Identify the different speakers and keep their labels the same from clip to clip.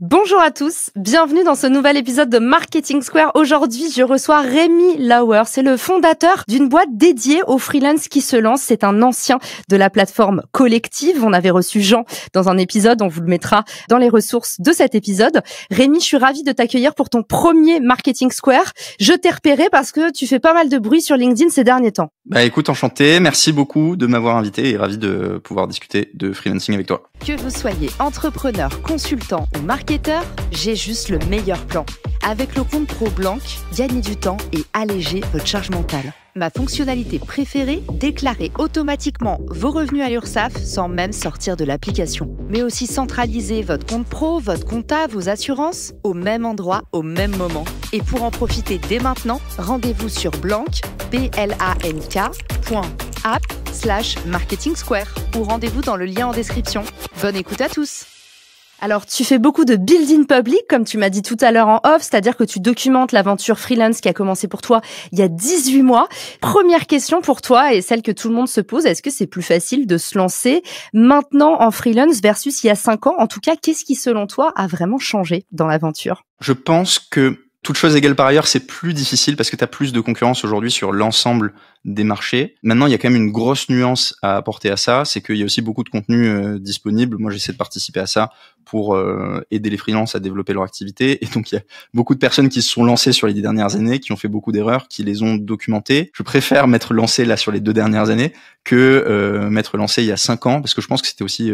Speaker 1: Bonjour à tous, bienvenue dans ce nouvel épisode de Marketing Square. Aujourd'hui, je reçois Rémi Lauer. C'est le fondateur d'une boîte dédiée aux freelances qui se lancent. C'est un ancien de la plateforme Collective. On avait reçu Jean dans un épisode, on vous le mettra dans les ressources de cet épisode. Rémi, je suis ravie de t'accueillir pour ton premier Marketing Square. Je t'ai repéré parce que tu fais pas mal de bruit sur LinkedIn ces derniers temps.
Speaker 2: Écoute, enchanté. Merci beaucoup de m'avoir invité et ravi de pouvoir discuter de freelancing avec toi.
Speaker 1: Que vous soyez entrepreneur, consultant ou marketeur, j'ai juste le meilleur plan. Avec le compte Pro Blank, gagnez du temps et allégez votre charge mentale. Ma fonctionnalité préférée, déclarer automatiquement vos revenus à l'URSSAF sans même sortir de l'application. Mais aussi centraliser votre compte pro, votre compta, vos assurances au même endroit, au même moment. Et pour en profiter dès maintenant, rendez-vous sur blank, blank.app/marketing square ou rendez-vous dans le lien en description. Bonne écoute à tous. Alors, tu fais beaucoup de building public, comme tu m'as dit tout à l'heure en off, c'est-à-dire que tu documentes l'aventure freelance qui a commencé pour toi il y a 18 mois. Première question pour toi, et celle que tout le monde se pose, est-ce que c'est plus facile de se lancer maintenant en freelance versus il y a 5 ans? En tout cas, qu'est-ce qui, selon toi, a vraiment changé dans l'aventure?
Speaker 2: Je pense que, toute chose égale par ailleurs, c'est plus difficile parce que tu as plus de concurrence aujourd'hui sur l'ensemble des marchés. Maintenant, il y a quand même une grosse nuance à apporter à ça, c'est qu'il y a aussi beaucoup de contenu disponible. Moi, j'essaie de participer à ça pour aider les freelances à développer leur activité. Et donc, il y a beaucoup de personnes qui se sont lancées sur les 10 dernières années, qui ont fait beaucoup d'erreurs, qui les ont documentées. Je préfère m'être lancé là sur les 2 dernières années que m'être lancé il y a 5 ans, parce que je pense que c'était aussi,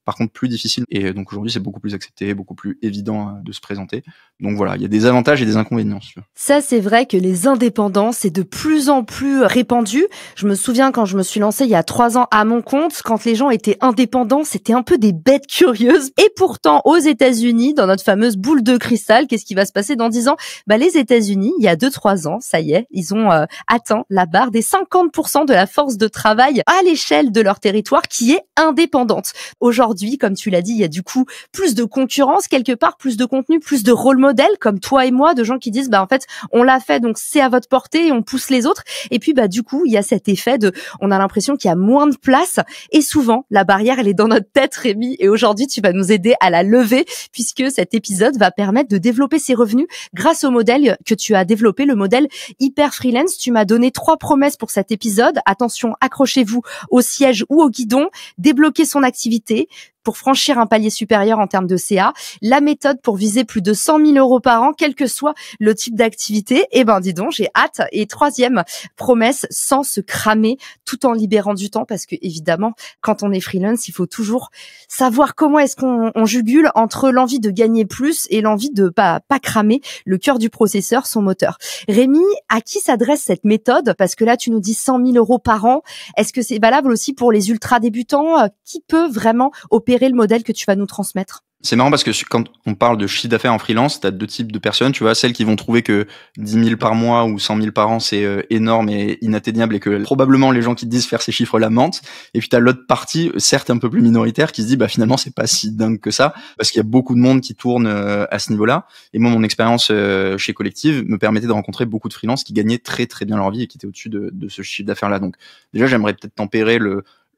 Speaker 2: par contre, plus difficile. Et donc, aujourd'hui, c'est beaucoup plus accepté, beaucoup plus évident de se présenter. Donc voilà, il y a des avantages et des inconvénients.
Speaker 1: Ça, c'est vrai que les indépendants, c'est de plus en plus répandu. Je me souviens quand je me suis lancée il y a 3 ans à mon compte, quand les gens étaient indépendants, c'était un peu des bêtes curieuses. Et pourtant, aux États-Unis, dans notre fameuse boule de cristal, qu'est-ce qui va se passer dans 10 ans? Les États-Unis, il y a 2-3 ans, ça y est, ils ont atteint la barre des 50% de la force de travail à l'échelle de leur territoire qui est indépendante. Aujourd'hui, comme tu l'as dit, il y a du coup plus de concurrence, quelque part, plus de contenu, plus de rôle modèle, comme toi et moi, de gens qui disent, en fait, on l'a fait, donc c'est à votre portée et on pousse les autres. Et puis, du coup, il y a cet effet on a l'impression qu'il y a moins de place et souvent, la barrière, elle est dans notre tête, Rémi. Et aujourd'hui, tu vas nous aider à la lever puisque cet épisode va permettre de développer ses revenus grâce au modèle que tu as développé, le modèle Hyper Freelance. Tu m'as donné 3 promesses pour cet épisode. Attention, accrochez-vous au siège ou au guidon. Débloquer son activité pour franchir un palier supérieur en termes de CA, la méthode pour viser plus de 100 000 euros par an, quel que soit le type d'activité. Dis donc, j'ai hâte. Et 3e promesse, sans se cramer, tout en libérant du temps, parce que évidemment, quand on est freelance, il faut toujours savoir comment est-ce qu'on jugule entre l'envie de gagner plus et l'envie de pas cramer le cœur du processeur, son moteur. Rémi, à qui s'adresse cette méthode? Parce que là, tu nous dis 100 000 euros par an. Est-ce que c'est valable aussi pour les ultra débutants? Qui peut vraiment opérer le modèle que tu vas nous transmettre?
Speaker 2: C'est marrant parce que quand on parle de chiffre d'affaires en freelance, tu as 2 types de personnes, tu vois, celles qui vont trouver que 10 000 par mois ou 100 000 par an, c'est énorme et inatteignable et que probablement les gens qui te disent faire ces chiffres-là mentent. Et puis tu as l'autre partie, certes un peu plus minoritaire, qui se dit finalement c'est pas si dingue que ça parce qu'il y a beaucoup de monde qui tourne à ce niveau-là. Et moi, mon expérience chez Collective me permettait de rencontrer beaucoup de freelances qui gagnaient très très bien leur vie et qui étaient au-dessus de ce chiffre d'affaires-là. Donc déjà, j'aimerais peut-être tempérer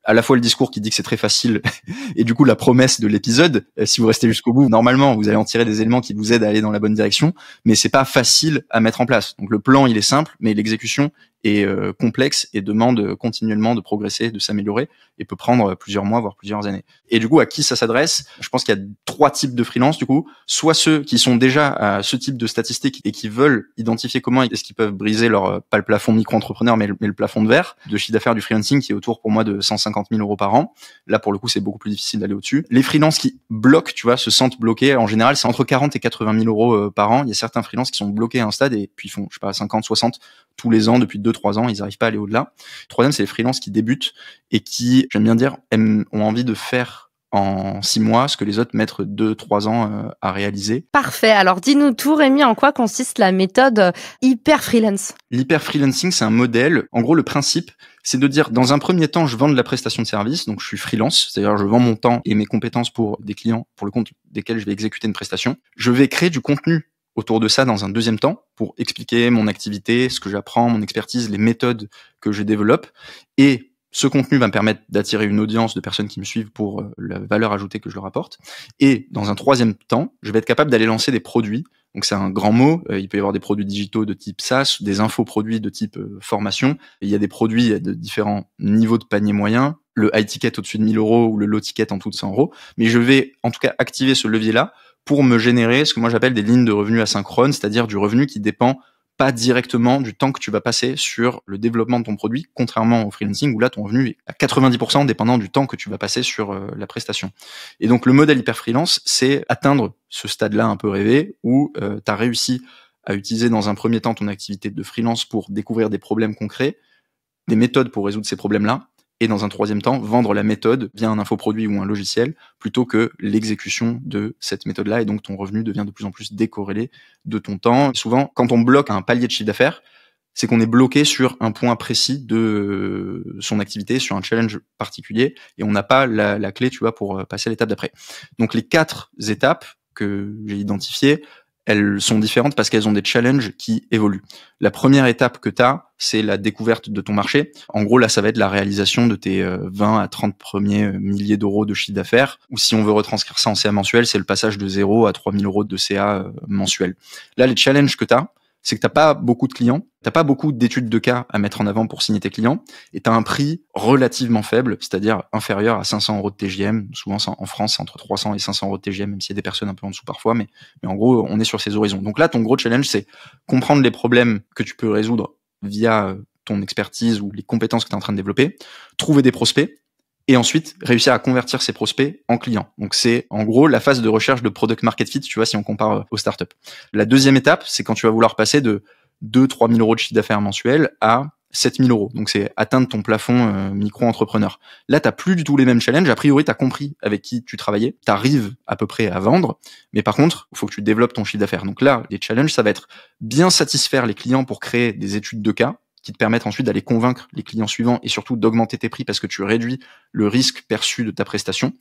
Speaker 2: à la fois le discours qui dit que c'est très facile et du coup la promesse de l'épisode. Si vous restez jusqu'au bout, normalement vous allez en tirer des éléments qui vous aident à aller dans la bonne direction, mais c'est pas facile à mettre en place. Donc le plan il est simple, mais l'exécution est complexe et demande continuellement de progresser, de s'améliorer et peut prendre plusieurs mois voire plusieurs années. Et du coup, à qui ça s'adresse? Je pense qu'il y a 3 types de freelance du coup, soit ceux qui sont déjà à ce type de statistiques et qui veulent identifier comment est-ce qu'ils peuvent briser leur pas le plafond micro-entrepreneur mais le plafond de verre de chiffre d'affaires du freelancing qui est autour pour moi de 150 000 euros par an. Là pour le coup, c'est beaucoup plus difficile d'aller au-dessus. Les freelances qui bloquent, tu vois, se sentent bloqués, en général, c'est entre 40 et 80 000 euros par an. Il y a certains freelances qui sont bloqués à un stade et puis ils font 50, 60 tous les ans depuis 2-3 ans, ils n'arrivent pas à aller au-delà. 3e, c'est les freelances qui débutent et qui, j'aime bien dire, ont envie de faire en 6 mois ce que les autres mettent 2-3 ans à réaliser.
Speaker 1: Parfait. Alors, dis-nous tout, Rémi, en quoi consiste la méthode Hyper Freelance?
Speaker 2: L'hyper freelancing, c'est un modèle. En gros, le principe, c'est de dire, dans un premier temps, je vends de la prestation de service, donc je suis freelance, c'est-à-dire je vends mon temps et mes compétences pour des clients pour le compte desquels je vais exécuter une prestation. Je vais créer du contenu autour de ça dans un 2e temps pour expliquer mon activité, ce que j'apprends, mon expertise, les méthodes que je développe. Et Ce contenu va me permettre d'attirer une audience de personnes qui me suivent pour la valeur ajoutée que je leur apporte. Et dans un troisième temps, je vais être capable d'aller lancer des produits. Donc c'est un grand mot. Il peut y avoir des produits digitaux de type SaaS, des infoproduits de type formation. Et il y a des produits de différents niveaux de panier moyen. Le high ticket au-dessus de 1 000 euros ou le low ticket en dessous de 100 euros. Mais je vais en tout cas activer ce levier-là pour me générer ce que moi j'appelle des lignes de revenus asynchrones, c'est-à-dire du revenu qui dépend pas directement du temps que tu vas passer sur le développement de ton produit, contrairement au freelancing où là ton revenu est à 90% dépendant du temps que tu vas passer sur la prestation. Et donc le modèle hyper freelance, c'est atteindre ce stade-là un peu rêvé où tu as réussi à utiliser dans un premier temps ton activité de freelance pour découvrir des problèmes concrets, des méthodes pour résoudre ces problèmes-là, et dans un troisième temps, vendre la méthode via un infoproduit ou un logiciel plutôt que l'exécution de cette méthode-là. Et donc, ton revenu devient de plus en plus décorrélé de ton temps. Et souvent, quand on bloque un palier de chiffre d'affaires, c'est qu'on est bloqué sur un point précis de son activité, sur un challenge particulier, et on n'a pas la clé, tu vois, pour passer à l'étape d'après. Donc, les 4 étapes que j'ai identifiées, elles sont différentes parce qu'elles ont des challenges qui évoluent. La première étape que tu as, c'est la découverte de ton marché. En gros, là, ça va être la réalisation de tes 20 à 30 premiers milliers d'euros de chiffre d'affaires. Ou si on veut retranscrire ça en CA mensuel, c'est le passage de 0 à 3 000 euros de CA mensuel. Là, les challenges que tu as, c'est que t'as pas beaucoup de clients, t'as pas beaucoup d'études de cas à mettre en avant pour signer tes clients, et t'as un prix relativement faible, c'est-à-dire inférieur à 500 euros de TGM. Souvent, en France, c'est entre 300 et 500 euros de TGM, même s'il y a des personnes un peu en dessous parfois, mais en gros, on est sur ces horizons. Donc là, ton gros challenge, c'est comprendre les problèmes que tu peux résoudre via ton expertise ou les compétences que tu es en train de développer, trouver des prospects, et ensuite réussir à convertir ces prospects en clients. Donc c'est en gros la phase de recherche de product market fit, tu vois, si on compare aux startups. La deuxième étape, c'est quand tu vas vouloir passer de 2-3 000 euros de chiffre d'affaires mensuel à 7 000 euros. Donc c'est atteindre ton plafond micro-entrepreneur. Là, t'as plus du tout les mêmes challenges. A priori, t'as compris avec qui tu travaillais. T'arrives à peu près à vendre. Mais par contre, il faut que tu développes ton chiffre d'affaires. Donc là, les challenges, ça va être bien satisfaire les clients pour créer des études de cas qui te permettent ensuite d'aller convaincre les clients suivants et surtout d'augmenter tes prix parce que tu réduis le risque perçu de ta prestation.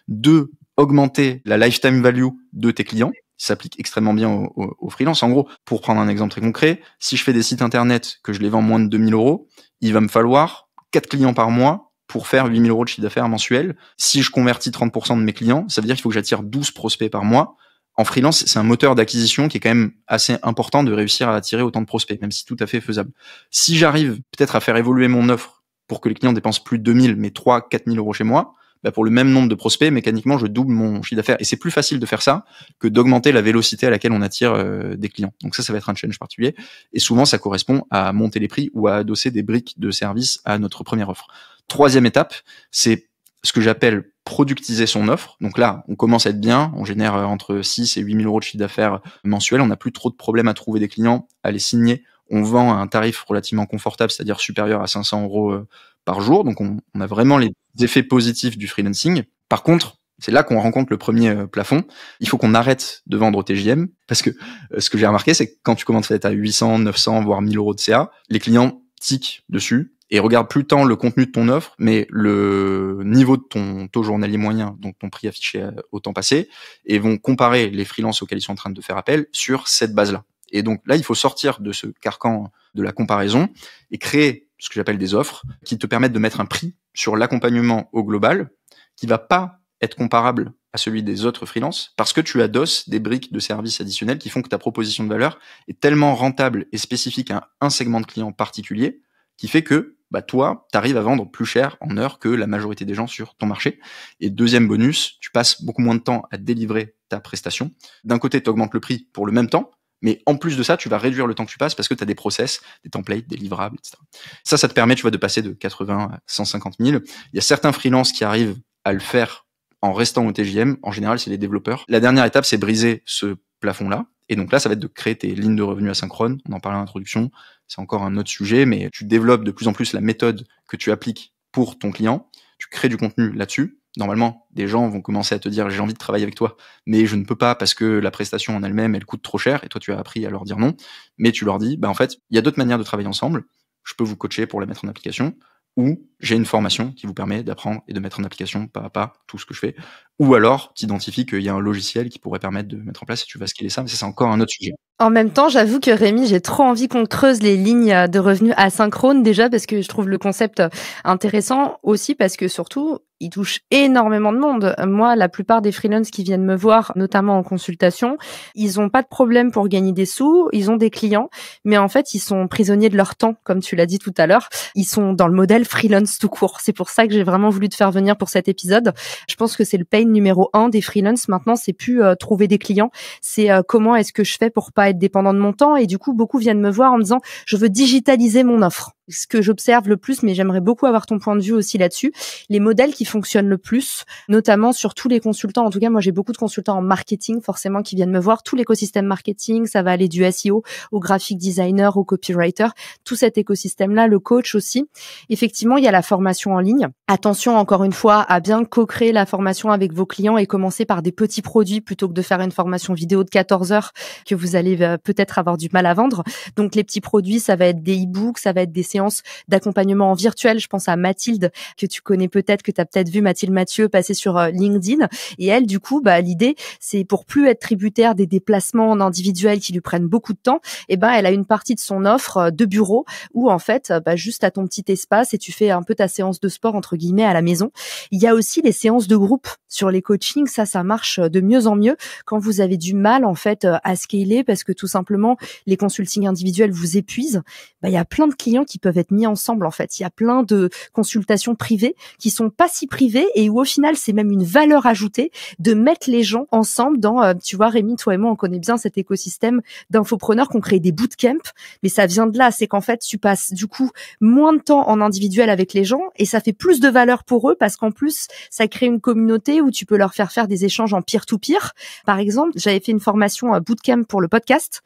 Speaker 2: 2, augmenter la lifetime value de tes clients. Ça s'applique extrêmement bien aux freelance. En gros, pour prendre un exemple très concret, si je fais des sites internet que je les vends moins de 2 000 euros, il va me falloir 4 clients par mois pour faire 8 000 euros de chiffre d'affaires mensuel. Si je convertis 30% de mes clients, ça veut dire qu'il faut que j'attire 12 prospects par mois. En freelance, c'est un moteur d'acquisition qui est quand même assez important de réussir à attirer autant de prospects, même si tout à fait faisable. Si j'arrive peut-être à faire évoluer mon offre pour que les clients dépensent plus de 2 000, mais 3 4 000 euros chez moi, bah pour le même nombre de prospects, mécaniquement, je double mon chiffre d'affaires. Et c'est plus facile de faire ça que d'augmenter la vélocité à laquelle on attire des clients. Donc ça va être un challenge particulier. Et souvent, ça correspond à monter les prix ou à adosser des briques de service à notre première offre. Troisième étape, c'est ce que j'appelle productiser son offre. Donc là, on commence à être bien, on génère entre 6 et 8 000 euros de chiffre d'affaires mensuel, on n'a plus trop de problèmes à trouver des clients, à les signer, on vend à un tarif relativement confortable, c'est-à-dire supérieur à 500 euros par jour, donc on a vraiment les effets positifs du freelancing. Par contre, c'est là qu'on rencontre le premier plafond. Il faut qu'on arrête de vendre au TJM, parce que ce que j'ai remarqué, c'est que quand tu commences à être à 800, 900, voire 1000 euros de CA, les clients tiquent dessus, et regarde plus tant le contenu de ton offre, mais le niveau de ton taux journalier moyen, donc ton prix affiché au temps passé, et vont comparer les freelances auxquels ils sont en train de faire appel sur cette base-là. Et donc là, il faut sortir de ce carcan de la comparaison et créer ce que j'appelle des offres qui te permettent de mettre un prix sur l'accompagnement au global qui va pas être comparable à celui des autres freelances parce que tu adosses des briques de services additionnels qui font que ta proposition de valeur est tellement rentable et spécifique à un segment de clients particulier qui fait que toi, t'arrives à vendre plus cher en heure que la majorité des gens sur ton marché. Et deuxième bonus, tu passes beaucoup moins de temps à délivrer ta prestation. D'un côté, tu augmentes le prix pour le même temps, mais en plus de ça, tu vas réduire le temps que tu passes parce que tu as des process, des templates, des livrables, etc. Ça te permet, tu vois, de passer de 80 à 150 000. Il y a certains freelances qui arrivent à le faire en restant au TJM. En général, c'est les développeurs. La dernière étape, c'est briser ce plafond-là. Et donc là, ça va être de créer tes lignes de revenus asynchrones. On en parlait en introduction. C'est encore un autre sujet, mais tu développes de plus en plus la méthode que tu appliques pour ton client. Tu crées du contenu là-dessus. Normalement, des gens vont commencer à te dire j'ai envie de travailler avec toi, mais je ne peux pas parce que la prestation en elle-même, elle coûte trop cher. Et toi, tu as appris à leur dire non. Mais tu leur dis, en fait, il y a d'autres manières de travailler ensemble. Je peux vous coacher pour la mettre en application. Ou j'ai une formation qui vous permet d'apprendre et de mettre en application pas à pas tout ce que je fais. Ou alors, tu identifies qu'il y a un logiciel qui pourrait permettre de mettre en place et tu vas scaler ça, mais ça, c'est encore un autre sujet.
Speaker 1: En même temps, j'avoue que Rémi, j'ai trop envie qu'on creuse les lignes de revenus asynchrones déjà parce que je trouve le concept intéressant aussi parce que surtout, il touche énormément de monde. Moi, la plupart des freelances qui viennent me voir, notamment en consultation, ils ont pas de problème pour gagner des sous, ils ont des clients, mais en fait, ils sont prisonniers de leur temps, comme tu l'as dit tout à l'heure. Ils sont dans le modèle freelance tout court. C'est pour ça que j'ai vraiment voulu te faire venir pour cet épisode. Je pense que c'est le pain numéro 1 des freelances. Maintenant, c'est plus trouver des clients, c'est comment est-ce que je fais pour pas être dépendant de mon temps. Et du coup, beaucoup viennent me voir en me disant, je veux digitaliser mon offre. Ce que j'observe le plus, mais j'aimerais beaucoup avoir ton point de vue aussi là-dessus, les modèles qui fonctionnent le plus, notamment sur tous les consultants. En tout cas, moi, j'ai beaucoup de consultants en marketing, forcément, qui viennent me voir. Tout l'écosystème marketing, ça va aller du SEO au graphic designer, au copywriter, tout cet écosystème-là, le coach aussi. Effectivement, il y a la formation en ligne. Attention, encore une fois, à bien co-créer la formation avec vos clients et commencer par des petits produits plutôt que de faire une formation vidéo de 14 heures que vous allez peut-être avoir du mal à vendre. Donc, les petits produits, ça va être des e-books, ça va être des séances d'accompagnement en virtuel. Je pense à Mathilde, que tu connais peut-être, que tu as peut-être vu Mathilde Mathieu passer sur LinkedIn. Et elle, du coup, l'idée, c'est pour plus être tributaire des déplacements en individuel qui lui prennent beaucoup de temps, elle a une partie de son offre de bureau où, en fait, juste à ton petit espace et tu fais un peu ta séance de sport, entre guillemets, à la maison. Il y a aussi les séances de groupe sur les coachings. Ça marche de mieux en mieux quand vous avez du mal, en fait, à scaler parce que tout simplement, les consultings individuels vous épuisent. Il y a plein de clients qui peuvent être mis ensemble, en fait. Il y a plein de consultations privées qui sont pas si privées et où au final c'est même une valeur ajoutée de mettre les gens ensemble dans, tu vois, Rémi, toi et moi on connaît bien cet écosystème d'infopreneurs qu'on crée des bootcamps, mais ça vient de là, c'est qu'en fait tu passes du coup moins de temps en individuel avec les gens et ça fait plus de valeur pour eux parce qu'en plus ça crée une communauté où tu peux leur faire des échanges en peer-to-peer. Par exemple, j'avais fait une formation bootcamp pour le podcast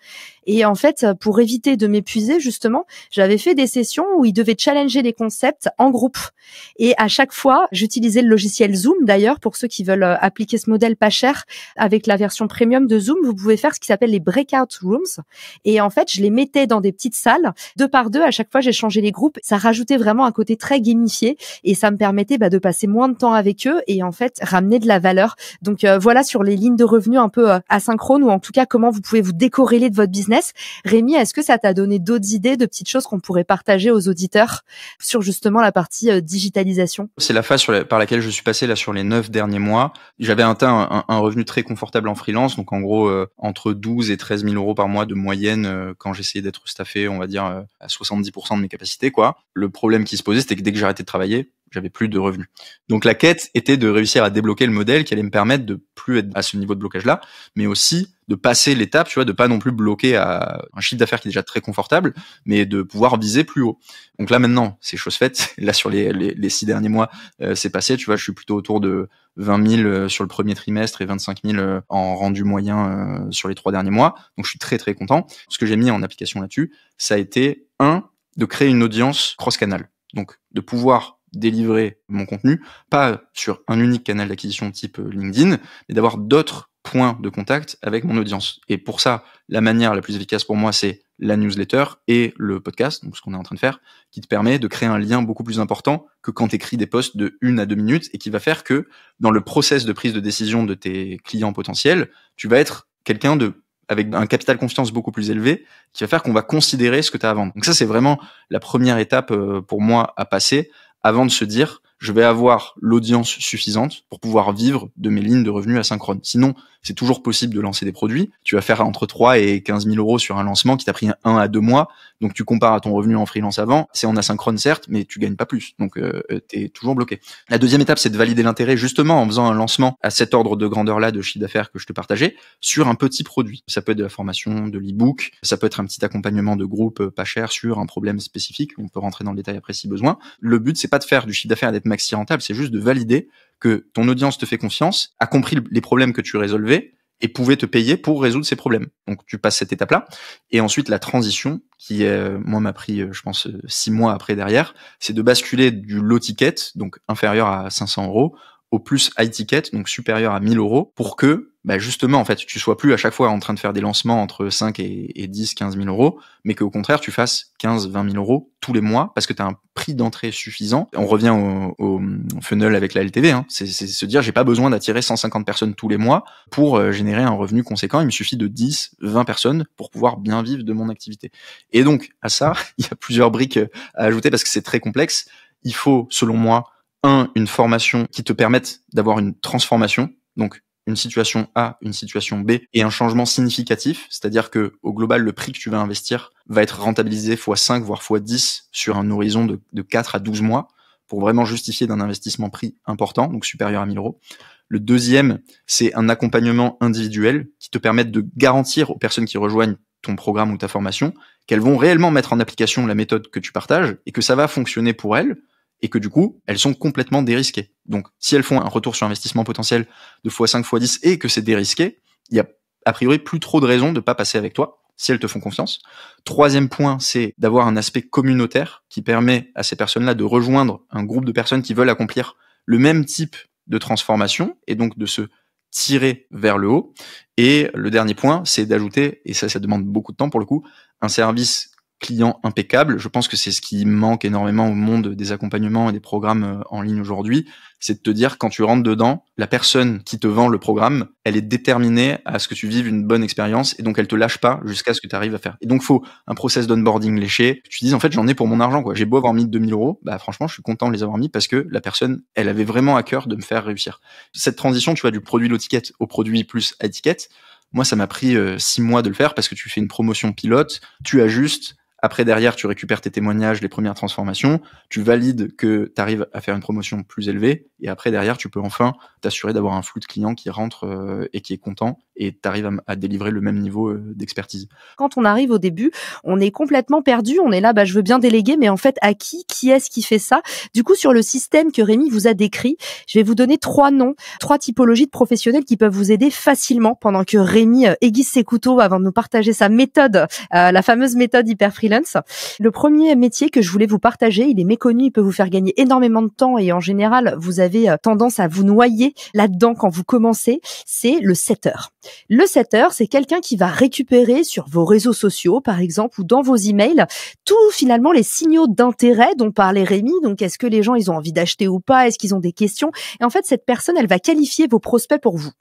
Speaker 1: et en fait pour éviter de m'épuiser justement, j'avais fait des sessions où ils devaient challenger les concepts en groupe. Et à chaque fois, j'utilisais le logiciel Zoom. D'ailleurs, pour ceux qui veulent appliquer ce modèle pas cher, avec la version premium de Zoom, vous pouvez faire ce qui s'appelle les breakout rooms. Et en fait, je les mettais dans des petites salles, 2 par 2. À chaque fois, j'ai changé les groupes. Ça rajoutait vraiment un côté très gamifié et ça me permettait de passer moins de temps avec eux et en fait, ramener de la valeur. Donc voilà sur les lignes de revenus un peu asynchrones ou en tout cas, comment vous pouvez vous décorréler de votre business. Rémi, est-ce que ça t'a donné d'autres idées, de petites choses qu'on pourrait partager aux auditeurs sur justement la partie digitalisation?
Speaker 2: C'est la phase par laquelle je suis passé là sur les 9 derniers mois. J'avais atteint un revenu très confortable en freelance, donc en gros entre 12 et 13 000 euros par mois de moyenne quand j'essayais d'être staffé, on va dire à 70% de mes capacités, quoi. Le problème qui se posait, c'était que dès que j'arrêtais de travailler, j'avais plus de revenus. Donc la quête était de réussir à débloquer le modèle qui allait me permettre de plus être à ce niveau de blocage-là, mais aussi de passer l'étape, tu vois, de pas non plus bloquer à un chiffre d'affaires qui est déjà très confortable, mais de pouvoir viser plus haut. Donc là maintenant, c'est chose faite. Là sur les 6 derniers mois, c'est passé, tu vois, je suis plutôt autour de 20 000 sur le premier trimestre et 25 000 en rendu moyen sur les 3 derniers mois. Donc je suis très très content. Ce que j'ai mis en application là-dessus, ça a été de créer une audience cross-canal. Donc de pouvoir délivrer mon contenu, pas sur un unique canal d'acquisition type LinkedIn, mais d'avoir d'autres points de contact avec mon audience. Et pour ça, la manière la plus efficace pour moi, c'est la newsletter et le podcast, donc ce qu'on est en train de faire, qui te permet de créer un lien beaucoup plus important que quand tu écris des posts de 1 à 2 minutes et qui va faire que dans le process de prise de décision de tes clients potentiels, tu vas être quelqu'un avec un capital confiance beaucoup plus élevé, qui va faire qu'on va considérer ce que tu as à vendre. Donc ça, c'est vraiment la première étape pour moi à passer avant de se dire je vais avoir l'audience suffisante pour pouvoir vivre de mes lignes de revenus asynchrones. Sinon, c'est toujours possible de lancer des produits. Tu vas faire entre 3 et 15 000 euros sur un lancement qui t'a pris 1 à 2 mois. Donc, tu compares à ton revenu en freelance avant. C'est en asynchrone, certes, mais tu gagnes pas plus. Donc, t'es toujours bloqué. La deuxième étape, c'est de valider l'intérêt justement en faisant un lancement à cet ordre de grandeur-là de chiffre d'affaires que je te partageais sur un petit produit. Ça peut être de la formation, de l'e-book. Ça peut être un petit accompagnement de groupe pas cher sur un problème spécifique. On peut rentrer dans le détail après si besoin. Le but, c'est pas de faire du chiffre d'affaires et d'être maxi rentable. C'est juste de valider que ton audience te fait confiance, a compris les problèmes que tu résolvais et pouvait te payer pour résoudre ces problèmes. Donc tu passes cette étape-là. Et ensuite, la transition, qui moi m'a pris, je pense, 6 mois après derrière, c'est de basculer du low ticket, donc inférieur à 500 euros, au plus high ticket, donc supérieur à 1 000 €, pour que justement, en fait, tu sois plus à chaque fois en train de faire des lancements entre 5 et 10, 15 000 €, mais qu'au contraire, tu fasses 15, 20 000 € tous les mois parce que tu as un prix d'entrée suffisant. On revient au funnel avec la LTV, hein. C'est se dire, j'ai pas besoin d'attirer 150 personnes tous les mois pour générer un revenu conséquent. Il me suffit de 10, 20 personnes pour pouvoir bien vivre de mon activité. Et donc, à ça, il y a plusieurs briques à ajouter parce que c'est très complexe. Il faut, selon moi, une formation qui te permette d'avoir une transformation. Donc, une situation A, une situation B, et un changement significatif, c'est-à-dire que au global, le prix que tu vas investir va être rentabilisé x5, voire x10 sur un horizon de 4 à 12 mois pour vraiment justifier d'un investissement prix important, donc supérieur à 1 000 €. Le deuxième, c'est un accompagnement individuel qui te permette de garantir aux personnes qui rejoignent ton programme ou ta formation qu'elles vont réellement mettre en application la méthode que tu partages et que ça va fonctionner pour elles, et que du coup, elles sont complètement dérisquées. Donc, si elles font un retour sur investissement potentiel de x5, x10 et que c'est dérisqué, il y a a priori plus trop de raisons de pas passer avec toi, si elles te font confiance. Troisième point, c'est d'avoir un aspect communautaire qui permet à ces personnes-là de rejoindre un groupe de personnes qui veulent accomplir le même type de transformation et donc de se tirer vers le haut. Et le dernier point, c'est d'ajouter, et ça demande beaucoup de temps pour le coup, un service client impeccable. Je pense que c'est ce qui manque énormément au monde des accompagnements et des programmes en ligne aujourd'hui. C'est de te dire, quand tu rentres dedans, la personne qui te vend le programme, elle est déterminée à ce que tu vives une bonne expérience et donc elle te lâche pas jusqu'à ce que tu arrives à faire. Et donc, faut un process d'onboarding léché. Tu te dis, en fait, j'en ai pour mon argent, quoi. J'ai beau avoir mis 2 000 €, franchement, je suis content de les avoir mis parce que la personne, elle avait vraiment à cœur de me faire réussir. Cette transition, tu vois, du produit low ticket au produit plus high ticket, moi, ça m'a pris 6 mois de le faire parce que tu fais une promotion pilote, tu ajustes. Après, derrière, tu récupères tes témoignages, les premières transformations, tu valides que tu arrives à faire une promotion plus élevée, et après, derrière, tu peux enfin t'assurer d'avoir un flux de clients qui rentre et qui est content, et tu arrives à délivrer le même niveau d'expertise.
Speaker 1: Quand on arrive au début, on est complètement perdu, on est là, je veux bien déléguer, mais en fait, à qui est-ce qui fait ça? Du coup, sur le système que Rémi vous a décrit, je vais vous donner 3 noms, 3 typologies de professionnels qui peuvent vous aider facilement pendant que Rémi aiguise ses couteaux avant de nous partager sa méthode, la fameuse méthode Hyper Freelance. Le premier métier que je voulais vous partager, il est méconnu, il peut vous faire gagner énormément de temps et en général, vous avez tendance à vous noyer là-dedans quand vous commencez, c'est le setter. Le setter, c'est quelqu'un qui va récupérer sur vos réseaux sociaux, par exemple, ou dans vos emails, tous finalement les signaux d'intérêt dont parlait Rémi. Donc, est-ce que les gens, ils ont envie d'acheter ou pas? Est-ce qu'ils ont des questions? Et en fait, cette personne, elle va qualifier vos prospects pour vous.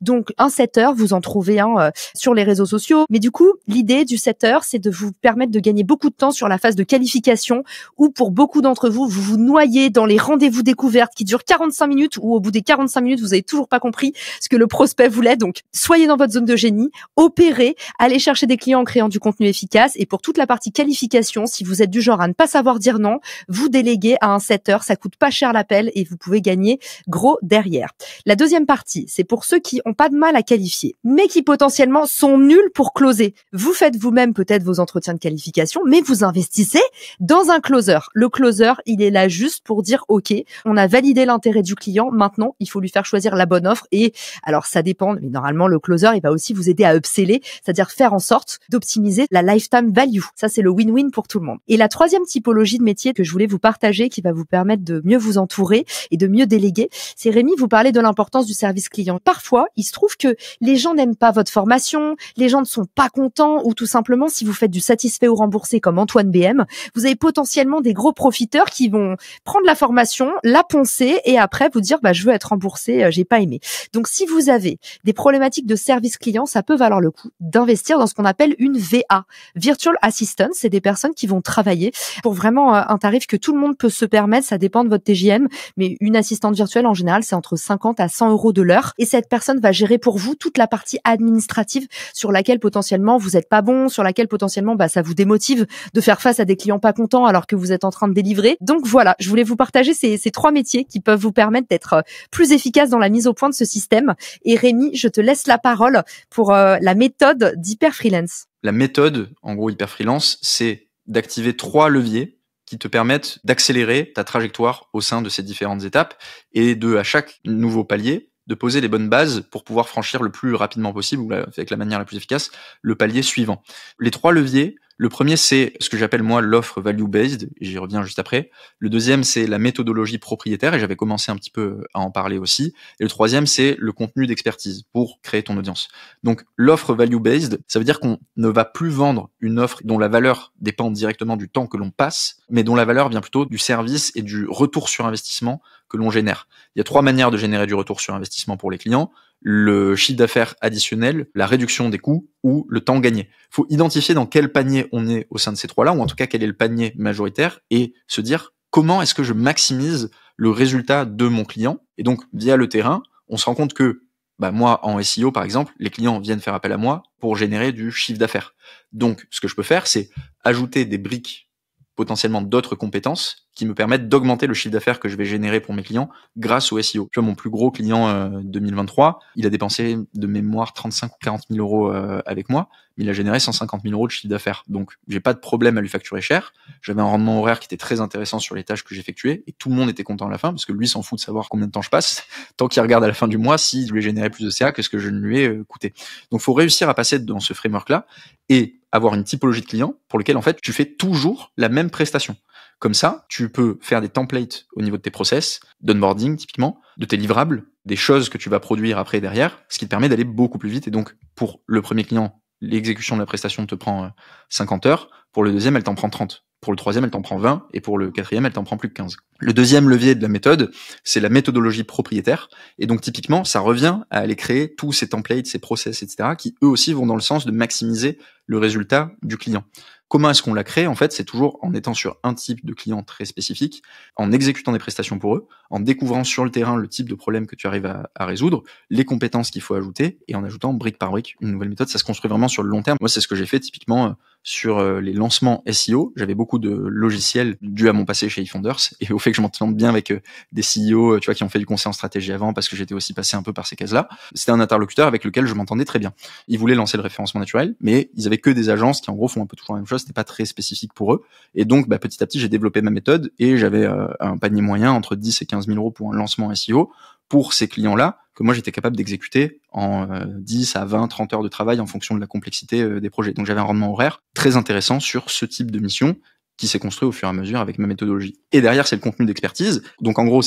Speaker 1: Donc, un setter, vous en trouvez un sur les réseaux sociaux. Mais du coup, l'idée du setter, c'est de vous permettre de gagner beaucoup de temps sur la phase de qualification où pour beaucoup d'entre vous, vous vous noyez dans les rendez-vous découvertes qui durent 45 minutes où au bout des 45 minutes, vous avez toujours pas compris ce que le prospect voulait. Donc, soyez dans votre zone de génie, opérez, allez chercher des clients en créant du contenu efficace. Et pour toute la partie qualification, si vous êtes du genre à ne pas savoir dire non, vous déléguez à un setter. Ça coûte pas cher l'appel et vous pouvez gagner gros derrière. La deuxième partie, c'est pour ceux qui ont pas de mal à qualifier, mais qui potentiellement sont nuls pour closer. Vous faites vous-même peut-être vos entretiens de qualification, mais vous investissez dans un closer. Le closer, il est là juste pour dire, OK, on a validé l'intérêt du client. Maintenant, il faut lui faire choisir la bonne offre. Et alors, ça dépend, mais normalement, le closer, il va aussi vous aider à upseller, c'est-à-dire faire en sorte d'optimiser la lifetime value. Ça, c'est le win-win pour tout le monde. Et la troisième typologie de métier que je voulais vous partager, qui va vous permettre de mieux vous entourer et de mieux déléguer, c'est Rémi, vous parlez de l'importance du service client. Parfois, il se trouve que les gens n'aiment pas votre formation, les gens ne sont pas contents, ou tout simplement, si vous faites du satisfait ou remboursé comme Antoine BM, vous avez potentiellement des gros profiteurs qui vont prendre la formation, la poncer et après vous dire je veux être remboursé, j'ai pas aimé. Donc si vous avez des problématiques de service client, ça peut valoir le coup d'investir dans ce qu'on appelle une VA, Virtual Assistant. C'est des personnes qui vont travailler pour vraiment un tarif que tout le monde peut se permettre, ça dépend de votre TJM, mais une assistante virtuelle en général c'est entre 50 à 100 € de l'heure et cette personne va gérer pour vous toute la partie administrative sur laquelle potentiellement vous êtes pas bon, sur laquelle potentiellement ça vous démotive de faire face à des clients pas contents alors que vous êtes en train de délivrer. Donc voilà, je voulais vous partager ces 3 métiers qui peuvent vous permettre d'être plus efficace dans la mise au point de ce système. Et Rémi, je te laisse la parole pour la méthode d'Hyper Freelance.
Speaker 2: La méthode, en gros, Hyper Freelance, c'est d'activer 3 leviers qui te permettent d'accélérer ta trajectoire au sein de ces différentes étapes et à chaque nouveau palier, de poser les bonnes bases pour pouvoir franchir le plus rapidement possible ou avec la manière la plus efficace le palier suivant. Les 3 leviers, Le premier, c'est ce que j'appelle moi l'offre value-based, et j'y reviens juste après. Le deuxième, c'est la méthodologie propriétaire, et j'avais commencé un petit peu à en parler aussi. Et le troisième, c'est le contenu d'expertise pour créer ton audience. Donc l'offre value-based, ça veut dire qu'on ne va plus vendre une offre dont la valeur dépend directement du temps que l'on passe, mais dont la valeur vient plutôt du service et du retour sur investissement que l'on génère. Il y a 3 manières de générer du retour sur investissement pour les clients: le chiffre d'affaires additionnel, la réduction des coûts ou le temps gagné. Il faut identifier dans quel panier on est au sein de ces 3-là, ou en tout cas quel est le panier majoritaire, et se dire comment est-ce que je maximise le résultat de mon client. Et donc, via le terrain, on se rend compte que moi, en SEO, par exemple, les clients viennent faire appel à moi pour générer du chiffre d'affaires. Donc, ce que je peux faire, c'est ajouter des briques, potentiellement d'autres compétences qui me permettent d'augmenter le chiffre d'affaires que je vais générer pour mes clients grâce au SEO. Tu vois, mon plus gros client 2023, il a dépensé de mémoire 35 ou 40 000 euros avec moi, mais il a généré 150 000 euros de chiffre d'affaires. Donc, j'ai pas de problème à lui facturer cher. J'avais un rendement horaire qui était très intéressant sur les tâches que j'effectuais et tout le monde était content à la fin parce que lui s'en fout de savoir combien de temps je passe tant qu'il regarde à la fin du mois si je lui ai généré plus de CA que ce que je ne lui ai coûté. Donc, faut réussir à passer dans ce framework-là et avoir une typologie de clients pour lequel, en fait, tu fais toujours la même prestation. Comme ça, tu peux faire des templates au niveau de tes process, d'onboarding typiquement, de tes livrables, des choses que tu vas produire après derrière, ce qui te permet d'aller beaucoup plus vite. Et donc, pour le premier client, l'exécution de la prestation te prend 50 heures. Pour le deuxième, elle t'en prend 30. Pour le troisième, elle t'en prend 20. Et pour le quatrième, elle t'en prend plus que 15. Le deuxième levier de la méthode, c'est la méthodologie propriétaire. Et donc, typiquement, ça revient à aller créer tous ces templates, ces process, etc., qui eux aussi vont dans le sens de maximiser le résultat du client. Comment est-ce qu'on la crée? En fait, c'est toujours en étant sur un type de client très spécifique, en exécutant des prestations pour eux, en découvrant sur le terrain le type de problème que tu arrives à résoudre, les compétences qu'il faut ajouter, et en ajoutant brique par brique une nouvelle méthode. Ça se construit vraiment sur le long terme. Moi, c'est ce que j'ai fait typiquement sur les lancements SEO. J'avais beaucoup de logiciels dû à mon passé chez eFounders et au fait que je m'entende bien avec des CEO, tu vois, qui ont fait du conseil en stratégie avant parce que j'étais aussi passé un peu par ces cases-là. C'était un interlocuteur avec lequel je m'entendais très bien. Ils voulaient lancer le référencement naturel, mais ils avaient que des agences qui en gros font un peu toujours la même chose. C'était pas très spécifique pour eux. Et donc, petit à petit, j'ai développé ma méthode et j'avais un panier moyen entre 10 et 15 000 euros pour un lancement SEO pour ces clients-là que moi j'étais capable d'exécuter en 10 à 20, 30 heures de travail en fonction de la complexité des projets. Donc j'avais un rendement horaire très intéressant sur ce type de mission qui s'est construit au fur et à mesure avec ma méthodologie. Et derrière, c'est le contenu d'expertise. Donc en gros,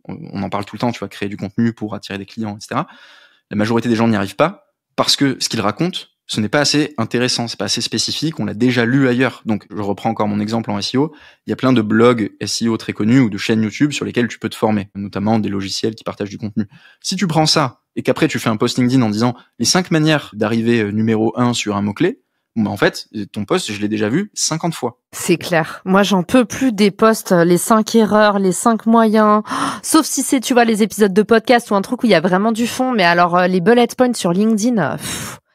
Speaker 2: on en parle tout le temps, tu vas créer du contenu pour attirer des clients, etc. La majorité des gens n'y arrivent pas parce que ce qu'ils racontent, ce n'est pas assez intéressant, c'est pas assez spécifique, on l'a déjà lu ailleurs. Donc, je reprends encore mon exemple en SEO. Il y a plein de blogs SEO très connus ou de chaînes YouTube sur lesquelles tu peux te former, notamment des logiciels qui partagent du contenu. Si tu prends ça et qu'après tu fais un post LinkedIn en disant les 5 manières d'arriver numéro 1 sur un mot-clé, en fait, ton post, je l'ai déjà vu 50 fois.
Speaker 1: C'est clair. Moi, j'en peux plus des posts, les 5 erreurs, les 5 moyens. Sauf si c'est, tu vois, les épisodes de podcast ou un truc où il y a vraiment du fond. Mais alors, les bullet points sur LinkedIn,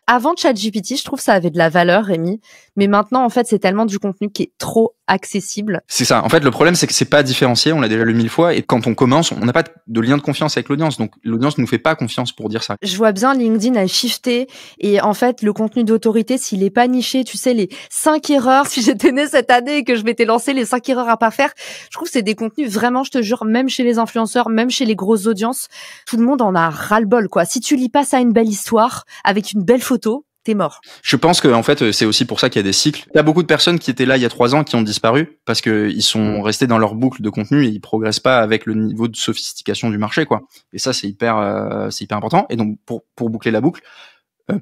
Speaker 1: avant ChatGPT, je trouve ça avait de la valeur, Rémi. Mais maintenant, en fait, c'est tellement du contenu qui est trop accessible.
Speaker 2: C'est ça. En fait, le problème, c'est que c'est pas différencié. On l'a déjà lu 1000 fois. Et quand on commence, on n'a pas de lien de confiance avec l'audience. Donc, l'audience nous fait pas confiance pour dire ça.
Speaker 1: Je vois bien LinkedIn a shifté. Et en fait, le contenu d'autorité, s'il est pas niché, tu sais, les 5 erreurs, si j'étais née cette année et que je m'étais lancé les 5 erreurs à pas faire, je trouve que c'est des contenus vraiment, je te jure, même chez les influenceurs, même chez les grosses audiences, tout le monde en a ras-le-bol, quoi. Si tu lis pas ça à une belle histoire, avec une belle photo, t'es mort.
Speaker 2: Je pense que en fait c'est aussi pour ça qu'il y a des cycles. Il y a beaucoup de personnes qui étaient là il y a 3 ans qui ont disparu parce que ils sont restés dans leur boucle de contenu et ils progressent pas avec le niveau de sophistication du marché, quoi. Et ça c'est hyper important. Et donc pour boucler la boucle,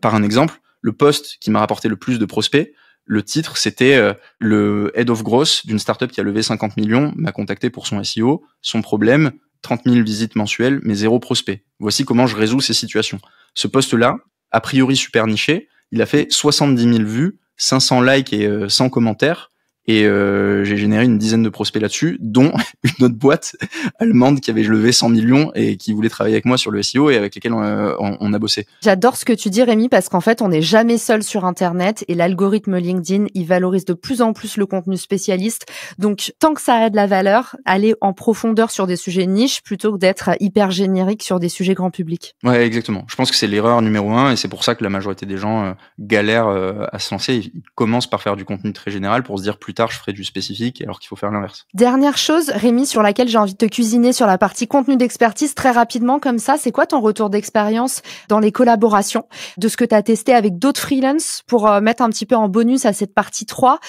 Speaker 2: par un exemple, le post qui m'a rapporté le plus de prospects, le titre c'était le head of growth d'une startup qui a levé 50 millions m'a contacté pour son SEO. Son problème, 30 000 visites mensuelles mais 0 prospect. Voici comment je résous ces situations. Ce post-là, a priori super niché, il a fait 70 000 vues, 500 likes et 100 commentaires. Et j'ai généré une dizaine de prospects là-dessus, dont une autre boîte allemande qui avait levé 100 millions et qui voulait travailler avec moi sur le SEO et avec lesquels on a bossé.
Speaker 1: J'adore ce que tu dis, Rémi, parce qu'en fait, on n'est jamais seul sur Internet et l'algorithme LinkedIn, il valorise de plus en plus le contenu spécialiste. Donc, tant que ça a de la valeur, aller en profondeur sur des sujets niches plutôt que d'être hyper générique sur des sujets grand public.
Speaker 2: Ouais, exactement. Je pense que c'est l'erreur numéro 1 et c'est pour ça que la majorité des gens galèrent à se lancer. Ils commencent par faire du contenu très général pour se dire plus tard, tard, je ferai du spécifique, alors qu'il faut faire l'inverse.
Speaker 1: Dernière chose, Rémi, sur laquelle j'ai envie de te cuisiner sur la partie contenu d'expertise très rapidement comme ça, c'est quoi ton retour d'expérience dans les collaborations, de ce que tu as testé avec d'autres freelances pour mettre un petit peu en bonus à cette partie 3,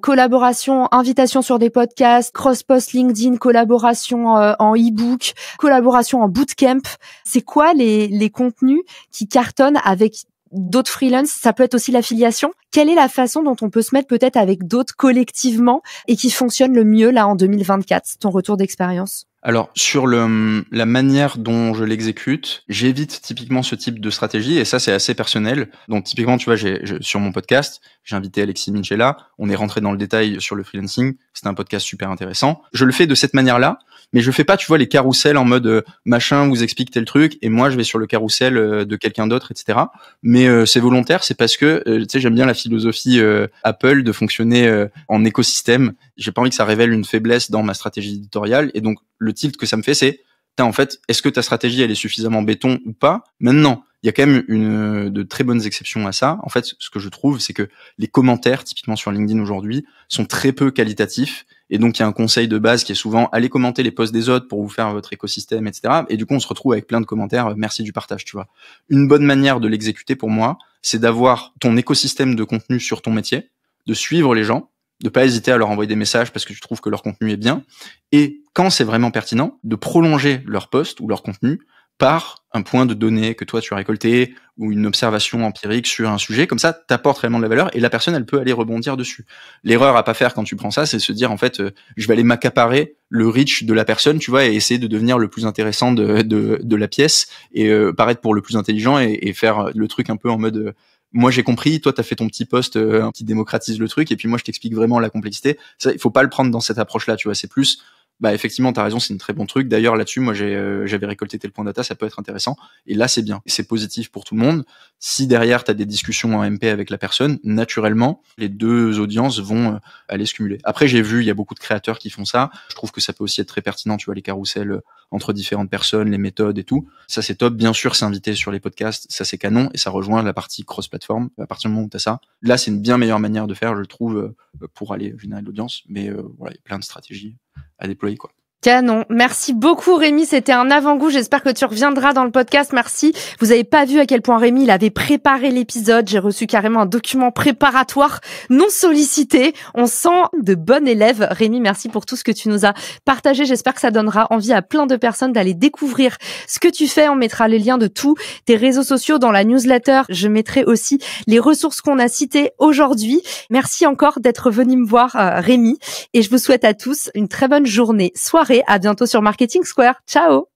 Speaker 1: collaboration, invitation sur des podcasts, cross-post LinkedIn, collaboration en e-book, collaboration en bootcamp. C'est quoi les contenus qui cartonnent avec d'autres freelances? Ça peut être aussi l'affiliation. Quelle est la façon dont on peut se mettre peut-être avec d'autres collectivement et qui fonctionne le mieux là en 2024? Ton retour d'expérience?
Speaker 2: Alors, sur la manière dont je l'exécute, j'évite typiquement ce type de stratégie, et ça, c'est assez personnel. Donc, typiquement, tu vois, sur mon podcast, j'ai invité Alexis Minchella, on est rentré dans le détail sur le freelancing, c'était un podcast super intéressant. Je le fais de cette manière-là, mais je fais pas, tu vois, les carousels en mode machin vous explique tel truc, et moi, je vais sur le carrousel de quelqu'un d'autre, etc. Mais c'est volontaire, c'est parce que, tu sais, j'aime bien la philosophie Apple de fonctionner en écosystème. J'ai pas envie que ça révèle une faiblesse dans ma stratégie éditoriale, et donc, le tilt que ça me fait, c'est, en fait, est-ce que ta stratégie, elle est suffisamment béton ou pas? Maintenant, il y a quand même de très bonnes exceptions à ça. En fait, ce que je trouve, c'est que les commentaires, typiquement sur LinkedIn aujourd'hui, sont très peu qualitatifs. Et donc, il y a un conseil de base qui est souvent, allez commenter les posts des autres pour vous faire votre écosystème, etc. Et du coup, on se retrouve avec plein de commentaires, merci du partage, tu vois. Une bonne manière de l'exécuter pour moi, c'est d'avoir ton écosystème de contenu sur ton métier, de suivre les gens, de pas hésiter à leur envoyer des messages parce que tu trouves que leur contenu est bien. Et quand c'est vraiment pertinent, de prolonger leur post ou leur contenu par un point de données que toi tu as récolté ou une observation empirique sur un sujet. Comme ça, t'apportes réellement de la valeur et la personne, elle peut aller rebondir dessus. L'erreur à pas faire quand tu prends ça, c'est se dire, en fait, je vais aller m'accaparer le reach de la personne, tu vois, et essayer de devenir le plus intéressant de la pièce et paraître pour le plus intelligent et faire le truc un peu en mode... moi j'ai compris, toi t'as fait ton petit post qui démocratise le truc et puis moi je t'explique vraiment la complexité. Ça, il faut pas le prendre dans cette approche-là, tu vois, c'est plus effectivement t'as raison, c'est un très bon truc. D'ailleurs là-dessus, moi j'avais récolté tel point data, ça peut être intéressant et là c'est bien, c'est positif pour tout le monde. Si derrière t'as des discussions en MP avec la personne, naturellement les deux audiences vont aller se cumuler. Après j'ai vu, il y a beaucoup de créateurs qui font ça. Je trouve que ça peut aussi être très pertinent, tu vois, les carousels entre différentes personnes, les méthodes et tout. Ça c'est top. Bien sûr, s'inviter sur les podcasts, ça c'est canon et ça rejoint la partie cross-platform. À partir du moment où t'as ça, là c'est une bien meilleure manière de faire, je le trouve, pour aller générer de l'audience. Mais voilà, il y a plein de stratégies à déployer, quoi.
Speaker 1: Canon. Merci beaucoup Rémi, c'était un avant-goût. J'espère que tu reviendras dans le podcast. Merci. Vous avez pas vu à quel point Rémi il avait préparé l'épisode. J'ai reçu carrément un document préparatoire non sollicité. On sent de bon élève. Rémi, merci pour tout ce que tu nous as partagé. J'espère que ça donnera envie à plein de personnes d'aller découvrir ce que tu fais. On mettra les liens de tous tes réseaux sociaux dans la newsletter. Je mettrai aussi les ressources qu'on a citées aujourd'hui. Merci encore d'être venu me voir Rémi et je vous souhaite à tous une très bonne journée, soirée. À bientôt sur Marketing Square. Ciao!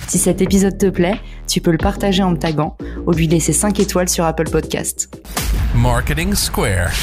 Speaker 1: Si cet épisode te plaît, tu peux le partager en me taguant ou lui laisser 5 étoiles sur Apple Podcasts.
Speaker 3: Marketing Square.